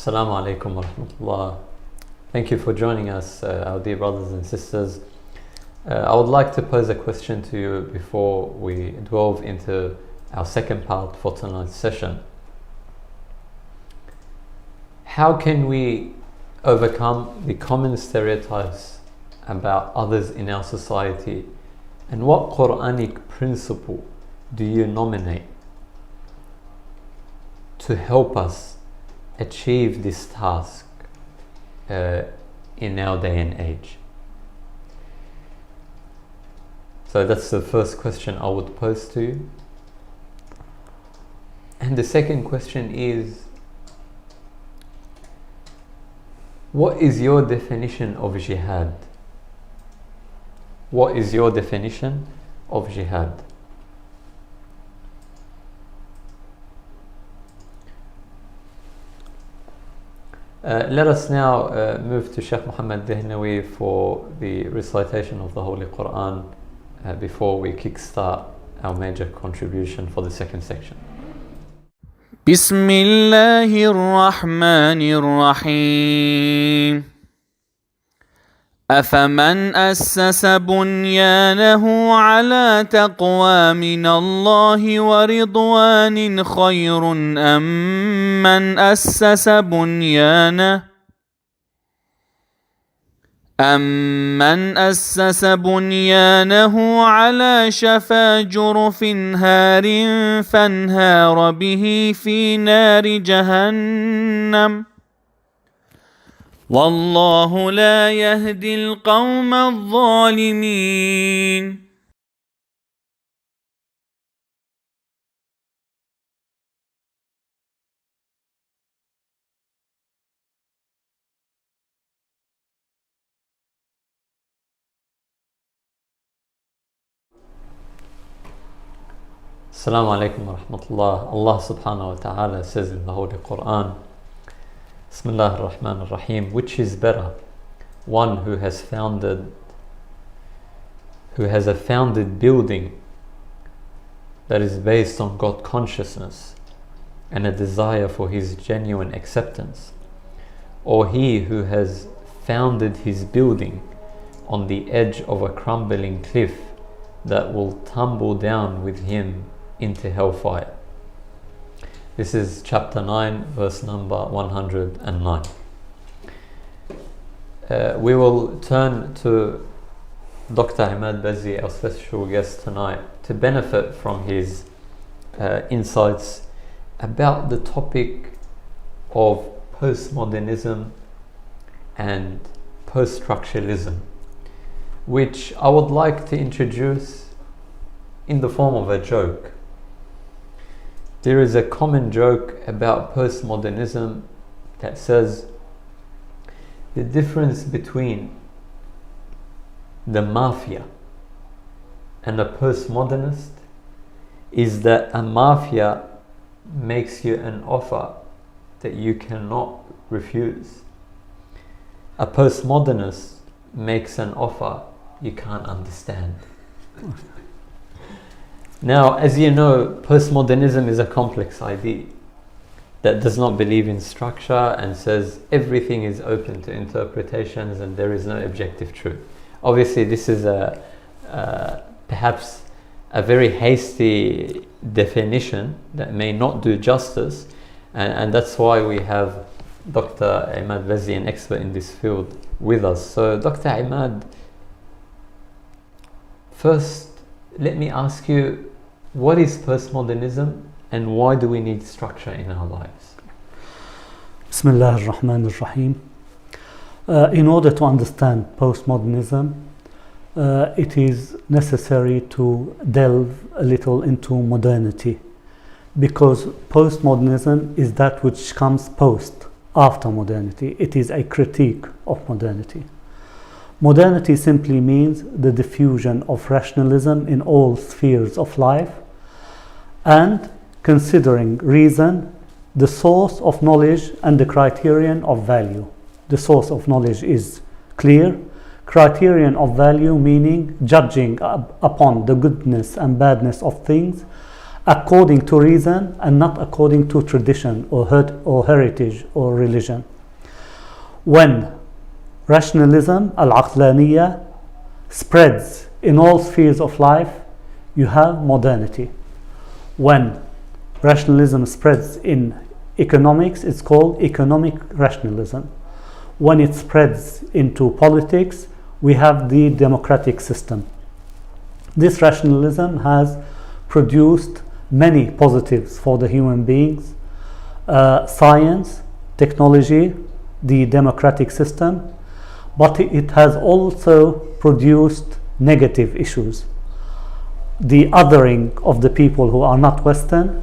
Assalamu alaikum wa rahmatullah. Thank you for joining us, our dear brothers and sisters. I would like to pose a question to you before we delve into our second part for tonight's session. How can we overcome the common stereotypes about others in our society, and what Quranic principle do you nominate to help us achieve this task in our day and age? So that's the first question I would pose to you. And the second question is, what is your definition of jihad? What is your definition of jihad? Let us now move to Sheikh Mohammed Dehnawi for the recitation of the Holy Quran before we kickstart our major contribution for the second section. بسم الله الرحمن الرحيم أفمن أسس بنيانه على تقوى من الله ورضوان خير أم من أسس بنيانه على شفا جرف هار فانهار به في نار جهنم والله لا يهدي القوم الظالمين. Assalamu alaikum wa rahmatullah. Allah subhanahu wa ta'ala says in the Holy Quran, Bismillah ar-Rahman ar-Rahim, which is better, one who has a founded building that is based on God consciousness and a desire for His genuine acceptance, or he who has founded his building on the edge of a crumbling cliff that will tumble down with him into hellfire. This is chapter 9, verse number 109. We will turn to Dr. Emad Bazzi, our special guest tonight, to benefit from his insights about the topic of postmodernism and post-structuralism, which I would like to introduce in the form of a joke. There is a common joke about postmodernism that says the difference between the mafia and a postmodernist is that a mafia makes you an offer that you cannot refuse. A postmodernist makes an offer you can't understand. Now, as you know, postmodernism is a complex idea that does not believe in structure and says everything is open to interpretations and there is no objective truth. Obviously, this is perhaps a very hasty definition that may not do justice, and that's why we have Dr. Emad Bazzi, an expert in this field, with us. So, Dr. Emad, first, let me ask you, what is postmodernism and why do we need structure in our lives? Bismillah ar-Rahman ar-Rahim. In order to understand postmodernism, it is necessary to delve a little into modernity, because postmodernism is that which comes after modernity. It is a critique of modernity. Modernity simply means the diffusion of rationalism in all spheres of life and considering reason the source of knowledge and the criterion of value. The source of knowledge is clear. Criterion of value meaning judging upon the goodness and badness of things according to reason and not according to tradition or heritage or religion. When rationalism, al-aqlaniyya, spreads in all spheres of life, you have modernity. When rationalism spreads in economics, it's called economic rationalism. When it spreads into politics, we have the democratic system. This rationalism has produced many positives for the human beings: science, technology, the democratic system, but it has also produced negative issues. The othering of the people who are not Western,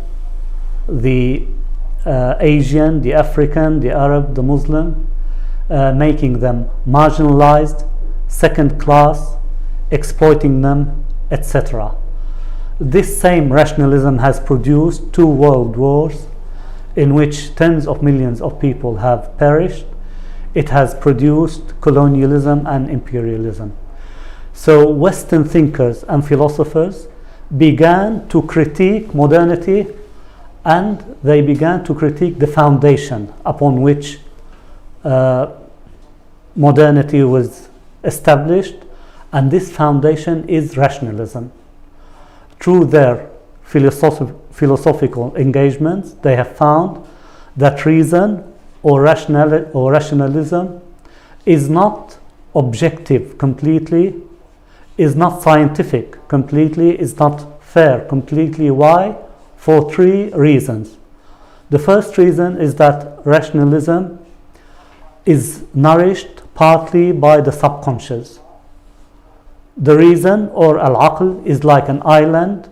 the Asian, the African, the Arab, the Muslim, making them marginalized, second class, exploiting them, etc. This same rationalism has produced 2 world wars in which tens of millions of people have perished. It has produced colonialism and imperialism. So Western thinkers and philosophers began to critique modernity, and they began to critique the foundation upon which modernity was established, and this foundation is rationalism. Through their philosophical engagements, they have found that reason or rationalism is not objective completely, is not scientific completely, is not fair completely. Why? For 3 reasons. The first reason is that rationalism is nourished partly by the subconscious. The reason, or al-aql, is like an island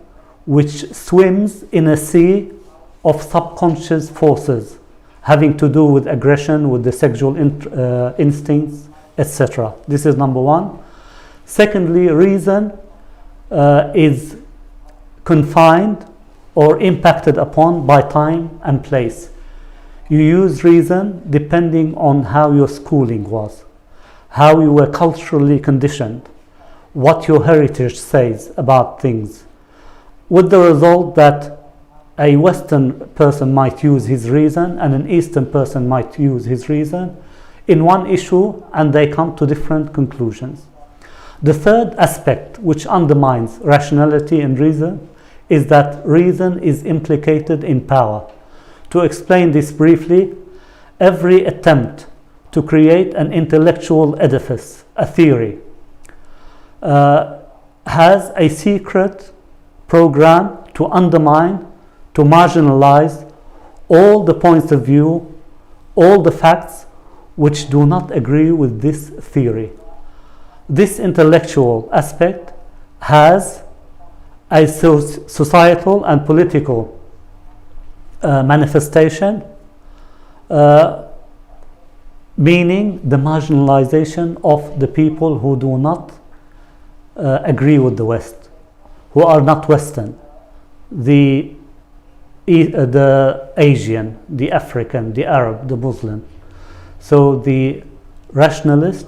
which swims in a sea of subconscious forces having to do with aggression, with the sexual instincts, etc. This is number 1. Secondly, reason is confined or impacted upon by time and place. You use reason depending on how your schooling was, how you were culturally conditioned, what your heritage says about things, with the result that a Western person might use his reason and an Eastern person might use his reason in one issue, and they come to different conclusions. The third aspect which undermines rationality and reason is that reason is implicated in power. To explain this briefly, every attempt to create an intellectual edifice, a theory, has a secret program to undermine, to marginalize all the points of view, all the facts which do not agree with this theory. This intellectual aspect has a societal and political manifestation, meaning the marginalization of the people who do not agree with the West, who are not Western, the Asian, the African, the Arab, the Muslim. So the rationalist,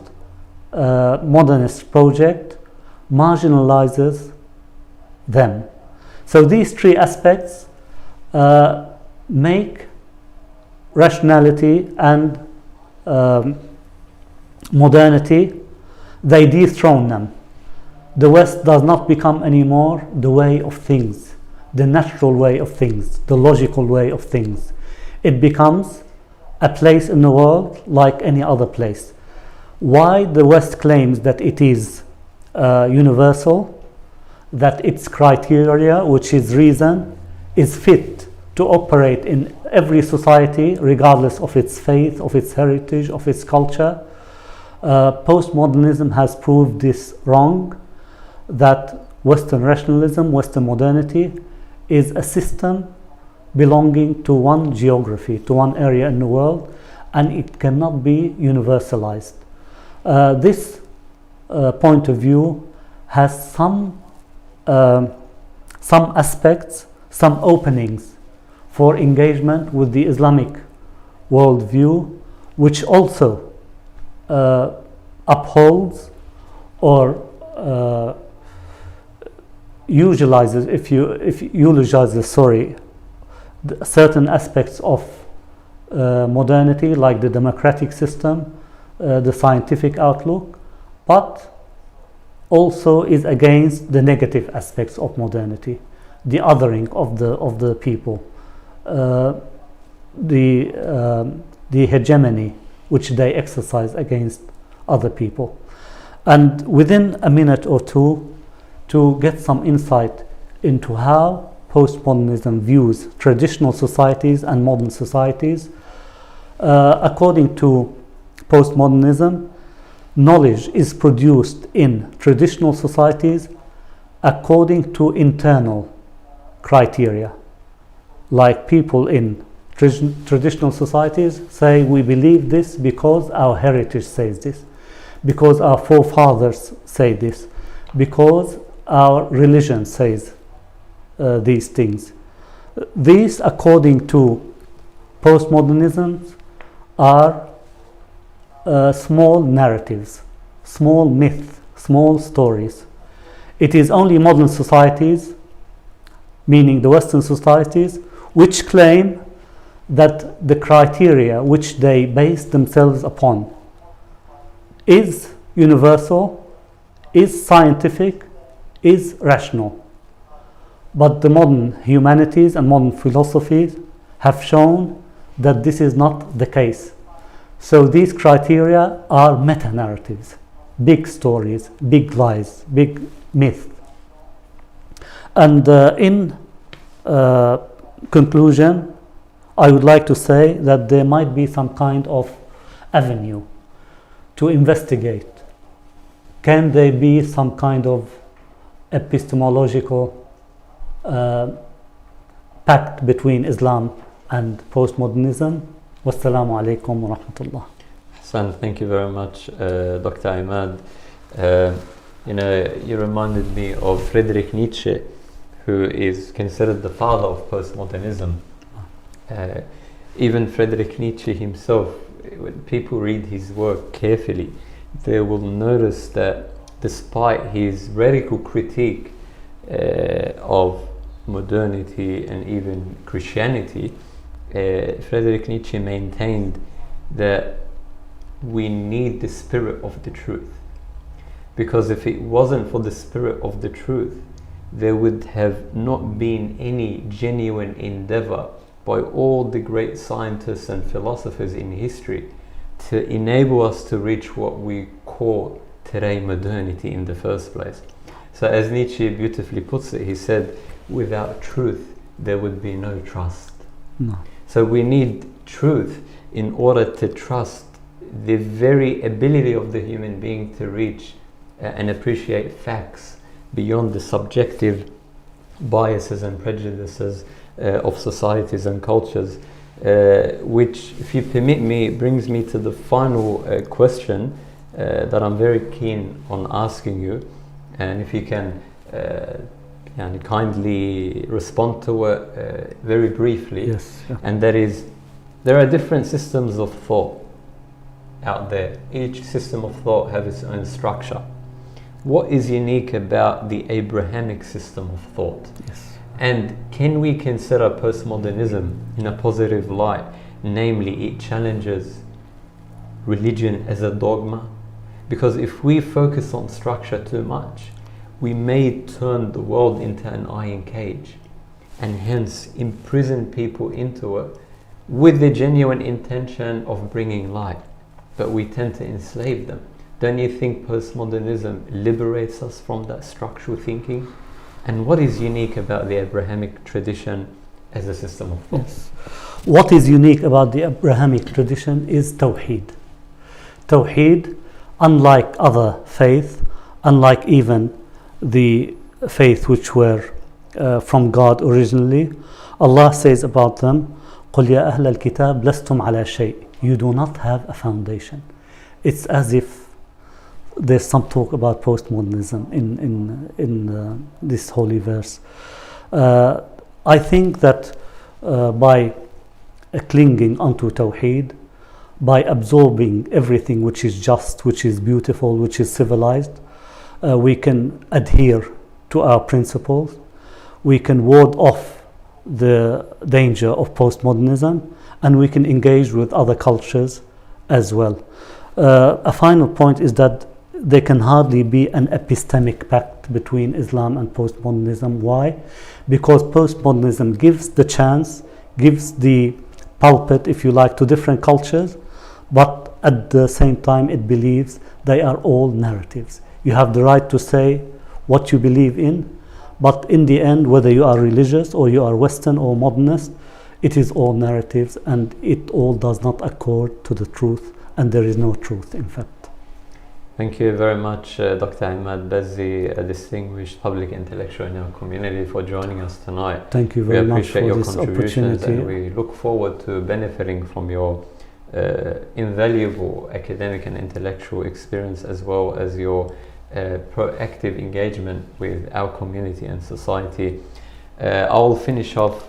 modernist project marginalizes them. So these 3 aspects make rationality and modernity, they dethrone them. The West does not become anymore the way of things, the natural way of things, the logical way of things. It becomes a place in the world like any other place. Why the West claims that it is universal, that its criteria, which is reason, is fit to operate in every society regardless of its faith, of its heritage, of its culture. Postmodernism has proved this wrong, that Western rationalism, Western modernity is a system belonging to one geography, to one area in the world, and it cannot be universalized. This point of view has some aspects, some openings for engagement with the Islamic worldview, which also upholds or utilizes, if you eulogizes, certain aspects of modernity, like the democratic system, the scientific outlook, but also is against the negative aspects of modernity, the othering of the people, the hegemony which they exercise against other people. And within a minute or two, to get some insight into how postmodernism views traditional societies and modern societies. According to postmodernism, knowledge is produced in traditional societies according to internal criteria. Like people in traditional societies say, we believe this because our heritage says this, because our forefathers say this, because our religion says these things. These, according to postmodernism, are small narratives, small myths, small stories. It is only modern societies, meaning the Western societies, which claim that the criteria which they base themselves upon is universal, is scientific, is rational. But the modern humanities and modern philosophies have shown that this is not the case. So these criteria are meta-narratives, big stories, big lies, big myths. And in conclusion, I would like to say that there might be some kind of avenue to investigate. Can there be some kind of epistemological pact between Islam and postmodernism? Wassalamu alaikum wa rahmatullah. Hassan, thank you very much, Dr. Emad. You reminded me of Friedrich Nietzsche, who is considered the father of postmodernism. Even Friedrich Nietzsche himself, when people read his work carefully, they will notice that despite his radical critique of modernity and even Christianity, Friedrich Nietzsche maintained that we need the spirit of the truth. Because if it wasn't for the spirit of the truth, there would have not been any genuine endeavor by all the great scientists and philosophers in history to enable us to reach what we call today modernity in the first place. So as Nietzsche beautifully puts it, he said, without truth, there would be no trust. No. So we need truth in order to trust the very ability of the human being to reach and appreciate facts beyond the subjective biases and prejudices of societies and cultures, which, if you permit me, brings me to the final question that I'm very keen on asking you, and if you can kindly respond to it very briefly. Yes. Yeah. And that is, there are different systems of thought out there. Each system of thought has its own structure. What is unique about the Abrahamic system of thought? Yes. And can we consider postmodernism in a positive light? Namely, it challenges religion as a dogma. Because if we focus on structure too much, we may turn the world into an iron cage, and hence imprison people into it with the genuine intention of bringing light. But we tend to enslave them. Don't you think postmodernism liberates us from that structural thinking? And what is unique about the Abrahamic tradition as a system of thought? Yes. What is unique about the Abrahamic tradition is Tawheed. Tawheed, unlike other faiths, unlike even the faith which were from God originally, Allah says about them, قُلْ يَا أَهْلَ الْكِتَابِ لَسْتُمْ عَلَى شَيْءٍ. You do not have a foundation. It's as if there's some talk about postmodernism in this holy verse. I think that by clinging onto Tawheed, by absorbing everything which is just, which is beautiful, which is civilized, we can adhere to our principles. We can ward off the danger of postmodernism, and we can engage with other cultures as well. A final point is that there can hardly be an epistemic pact between Islam and postmodernism. Why? Because postmodernism gives the chance, gives the pulpit, if you like, to different cultures, but at the same time it believes they are all narratives. You have the right to say what you believe in, but in the end, whether you are religious or you are Western or modernist, it is all narratives, and it all does not accord to the truth, and there is no truth, in fact. Thank you very much, Dr. Emad Bazzi, a distinguished public intellectual in our community, for joining us tonight. Thank you very much for your this contributions, opportunity. and we look forward to benefiting from your invaluable academic and intellectual experience, as well as your proactive engagement with our community and society. I'll finish off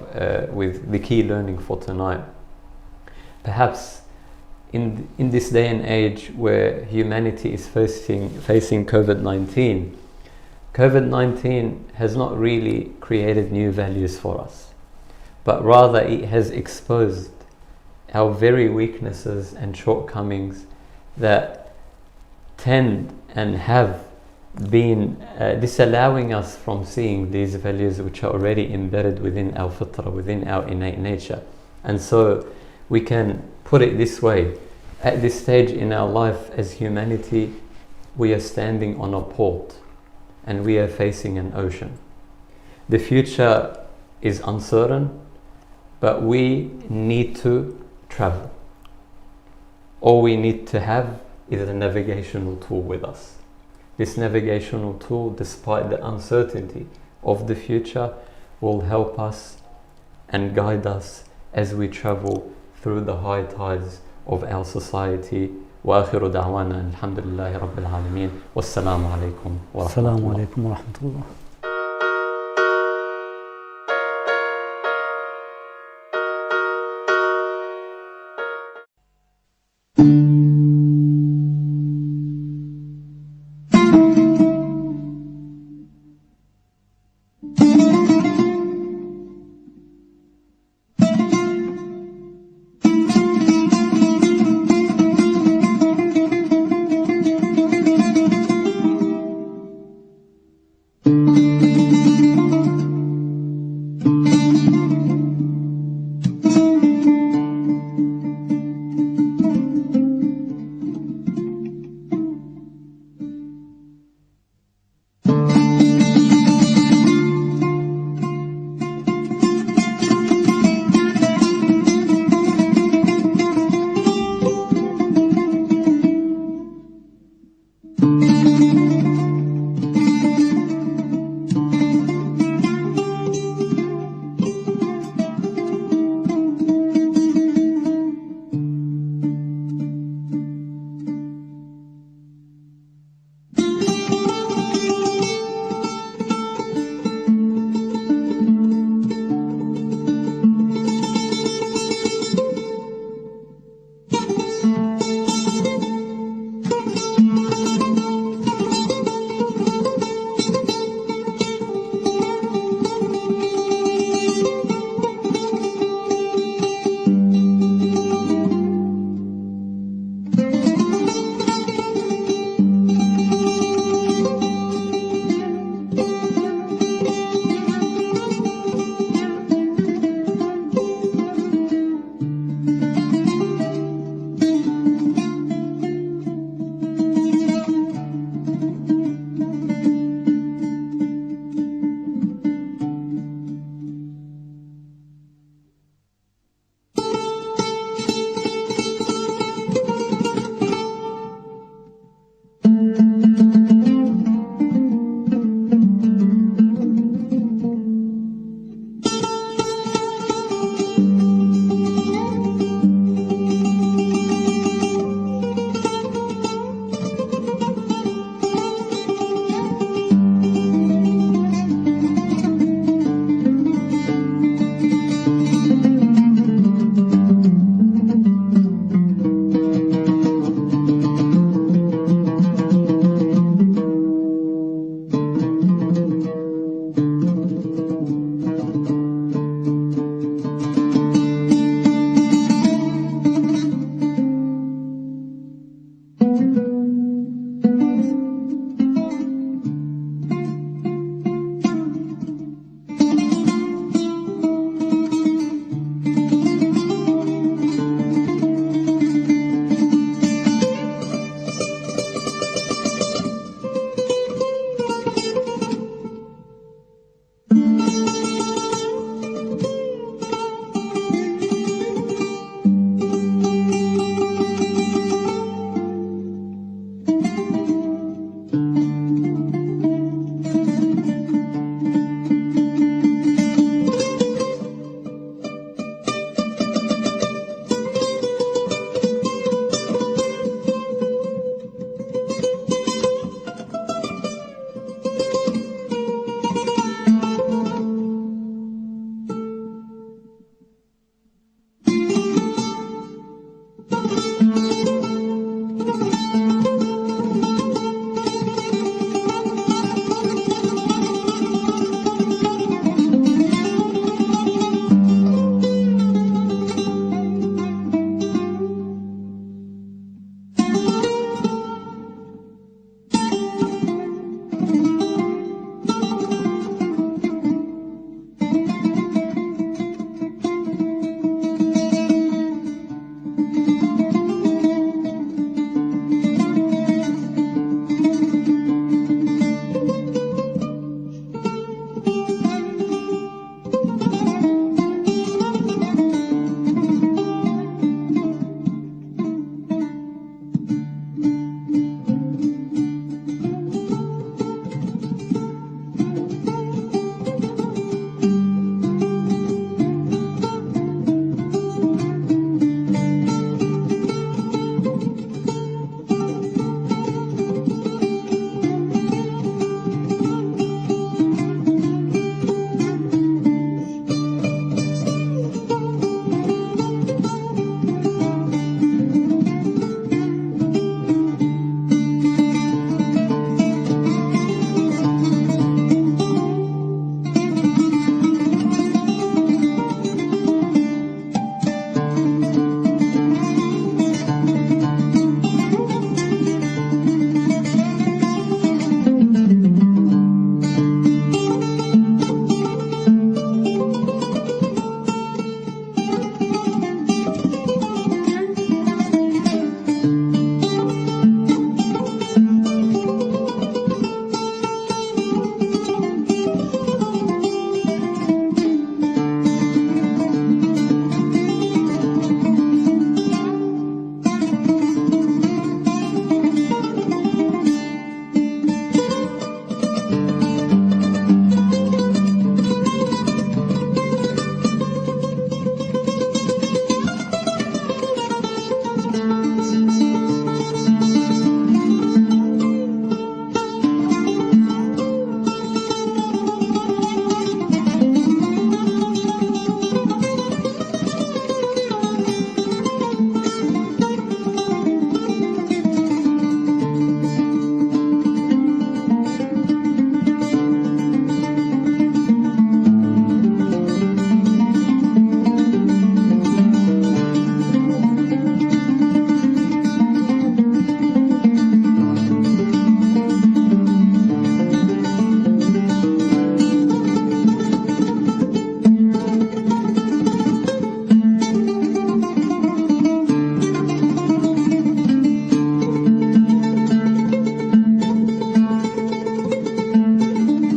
with the key learning for tonight. Perhaps in this day and age where humanity is facing COVID-19, COVID-19 has not really created new values for us, but rather it has exposed our very weaknesses and shortcomings that tend and have been disallowing us from seeing these values which are already embedded within our fitrah, within our innate nature. And so we can put it this way: at this stage in our life as humanity, we are standing on a port and we are facing an ocean. The future is uncertain, but we need to travel. All we need to have is a navigational tool with us. This navigational tool, despite the uncertainty of the future, will help us and guide us as we travel through the high tides of our society. وآخر دعوانا الحمد لله رب العالمين والسلام عليكم ورحمة الله. السلام عليكم ورحمة الله. Thank you.